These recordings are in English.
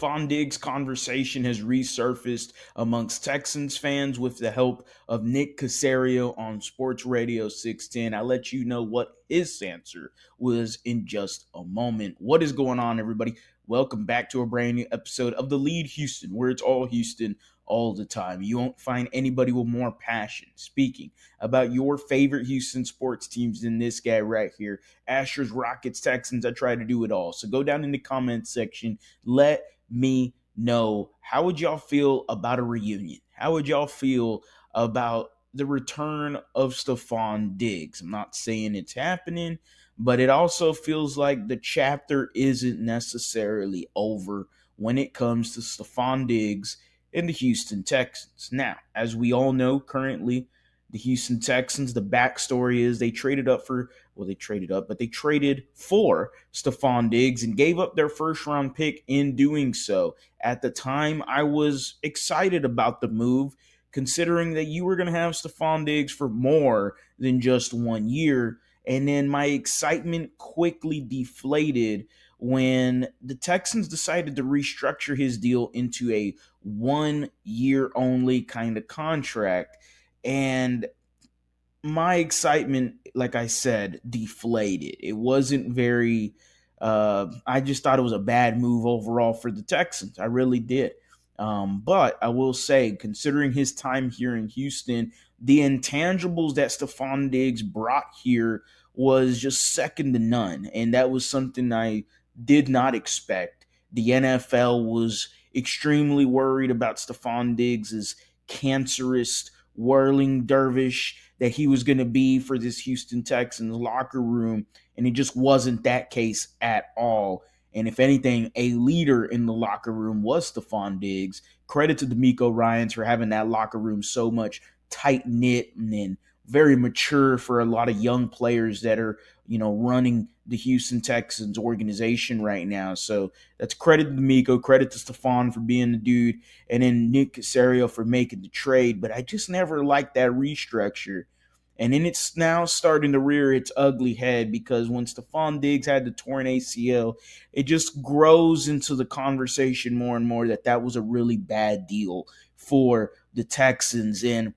Stefon Diggs conversation has resurfaced amongst Texans fans with the help of Nick Caserio on Sports Radio 610. I'll let you know what his answer was in just a moment. What is going on, everybody? Welcome back to a brand new episode of TheLead Houston, where it's all Houston all the time. You won't find anybody with more passion speaking about your favorite Houston sports teams than this guy right here. Astros, Rockets, Texans. I try to do it all. So go down in the comments section. Let me know, how would y'all feel about a reunion? How would y'all feel about the return of Stefon Diggs? I'm not saying it's happening, but it also feels like the chapter isn't necessarily over when it comes to Stefon Diggs and the Houston Texans. Now, as we all know, currently the Houston Texans, the backstory is they traded for Stefon Diggs and gave up their first round pick in doing so. At the time, I was excited about the move, considering that you were going to have Stefon Diggs for more than just 1 year. And then my excitement quickly deflated when the Texans decided to restructure his deal into a 1 year only kind of contract. And my excitement, like I said, deflated. It wasn't very, I just thought it was a bad move overall for the Texans. I really did. But I will say, considering his time here in Houston, the intangibles that Stefon Diggs brought here was just second to none. And that was something I did not expect. The NFL was extremely worried about Stefon Diggs' cancerous, whirling dervish that he was going to be for this Houston Texans locker room. And it just wasn't that case at all. And if anything, a leader in the locker room was Stefon Diggs. Credit to DeMeco Ryans for having that locker room so much tight-knit and very mature for a lot of young players that are, running the Houston Texans organization right now. So that's credit to DeMeco, credit to Stefon for being the dude, and then Nick Caserio for making the trade. But I just never liked that restructure. And then it's now starting to rear its ugly head, because when Stefon Diggs had the torn ACL, it just grows into the conversation more and more that was a really bad deal for the Texans. And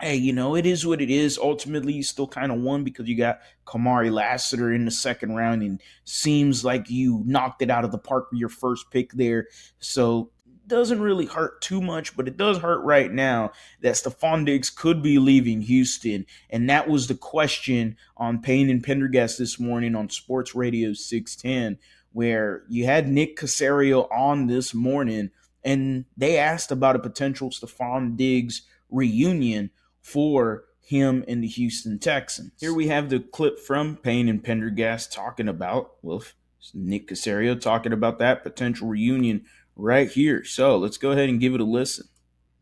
hey, it is what it is. Ultimately, you still kind of won because you got Kamari Lassiter in the second round, and seems like you knocked it out of the park with your first pick there. So doesn't really hurt too much, but it does hurt right now that Stefon Diggs could be leaving Houston. And that was the question on Payne and Pendergast this morning on Sports Radio 610, where you had Nick Caserio on this morning, and they asked about a potential Stefon Diggs reunion for him and the Houston Texans. Here we have the clip from Payne and Pendergast talking about, Nick Caserio talking about that potential reunion right here. So let's go ahead and give it a listen.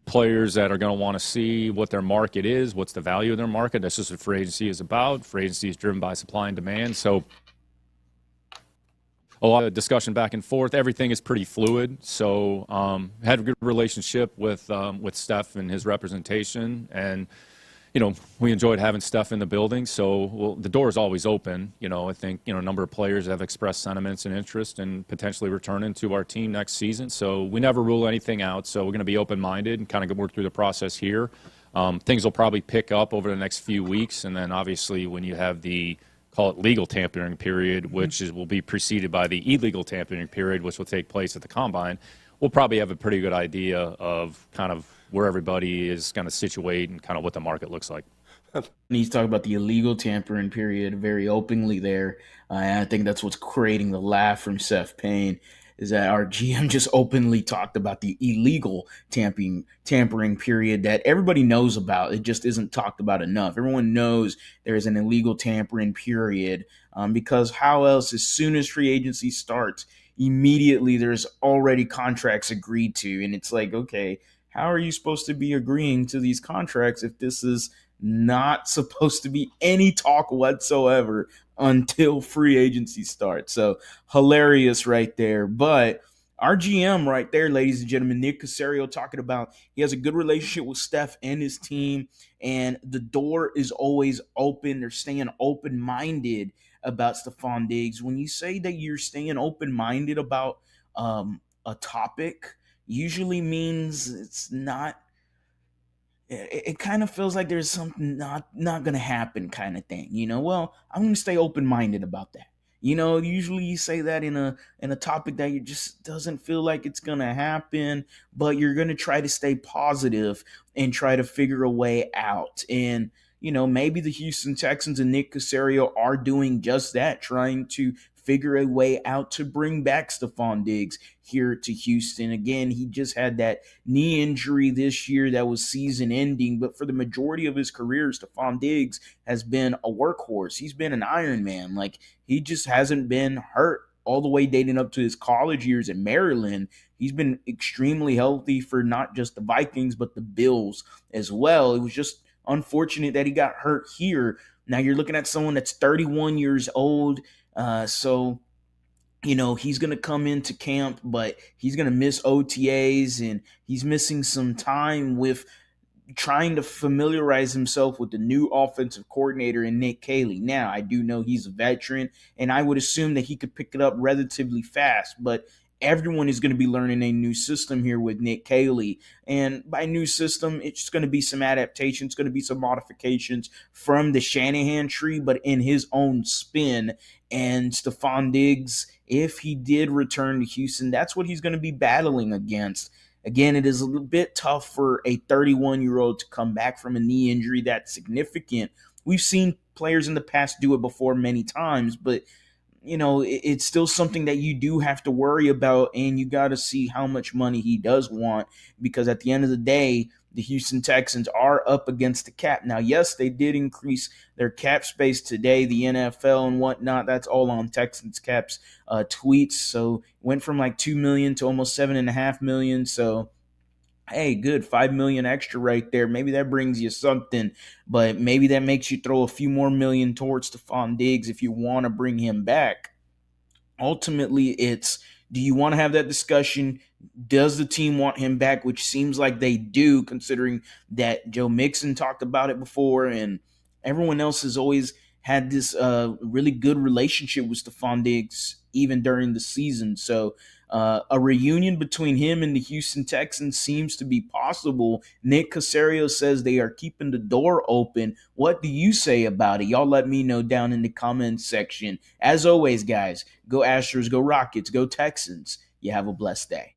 Players that are going to want to see what their market is, what's the value of their market. That's just what free agency is about. Free agency is driven by supply and demand. So a lot of discussion back and forth. Everything is pretty fluid. So had a good relationship with Steph and his representation, and we enjoyed having Steph in the building. So the door is always open. I think a number of players have expressed sentiments and interest in potentially returning to our team next season. So we never rule anything out. So we're going to be open-minded and kind of work through the process here. Things will probably pick up over the next few weeks, and then obviously when you have the call it legal tampering period, which will be preceded by the illegal tampering period, which will take place at the Combine, we'll probably have a pretty good idea of kind of where everybody is going to situate and kind of what the market looks like. He's talking about the illegal tampering period very openly there. And I think that's what's creating the laugh from Seth Payne, is that our GM just openly talked about the illegal tampering period that everybody knows about. It just isn't talked about enough. Everyone knows there's an illegal tampering period, because how else, as soon as free agency starts, immediately there's already contracts agreed to. And it's like, okay, how are you supposed to be agreeing to these contracts if this is not supposed to be any talk whatsoever until free agency starts? So hilarious right there. But our GM right there, ladies and gentlemen, Nick Caserio, talking about he has a good relationship with Steph and his team, and the door is always open. They're staying open-minded about Stefon Diggs. When you say that you're staying open-minded about a topic usually means it's not, it kind of feels like there's something not gonna happen kind of thing, well, I'm gonna stay open-minded about that. Usually you say that in a topic that you just doesn't feel like it's gonna happen, but you're gonna try to stay positive and try to figure a way out. And maybe the Houston Texans and Nick Caserio are doing just that, trying to figure a way out to bring back Stefon Diggs here to Houston. Again, he just had that knee injury this year that was season ending, but for the majority of his career, Stefon Diggs has been a workhorse. He's been an Iron Man. Like, he just hasn't been hurt all the way dating up to his college years in Maryland. He's been extremely healthy for not just the Vikings, but the Bills as well. It was just unfortunate that he got hurt here. Now you're looking at someone that's 31 years old. He's going to come into camp, but he's going to miss OTAs, and he's missing some time with trying to familiarize himself with the new offensive coordinator in Nick Caley. Now, I do know he's a veteran, and I would assume that he could pick it up relatively fast, but everyone is going to be learning a new system here with Nick Caley. And by new system, it's going to be some adaptations, going to be some modifications from the Shanahan tree, but in his own spin. And Stefon Diggs, if he did return to Houston, that's what he's going to be battling against. Again, it is a little bit tough for a 31-year-old to come back from a knee injury that's significant. We've seen players in the past do it before many times, but it's still something that you do have to worry about, and you got to see how much money he does want, because at the end of the day, the Houston Texans are up against the cap. Now, yes, they did increase their cap space today, the NFL and whatnot. That's all on Texans Cap's tweets. So went from like 2 million to almost 7.5 million. So hey, good, 5 million extra right there. Maybe that brings you something, but maybe that makes you throw a few more million towards Stefon Diggs if you want to bring him back. Ultimately, it's, do you want to have that discussion? Does the team want him back? Which seems like they do, considering that Joe Mixon talked about it before, and everyone else has always had this really good relationship with Stefon Diggs even during the season. So a reunion between him and the Houston Texans seems to be possible. Nick Caserio says they are keeping the door open. What do you say about it? Y'all let me know down in the comments section. As always, guys, go Astros, go Rockets, go Texans. You have a blessed day.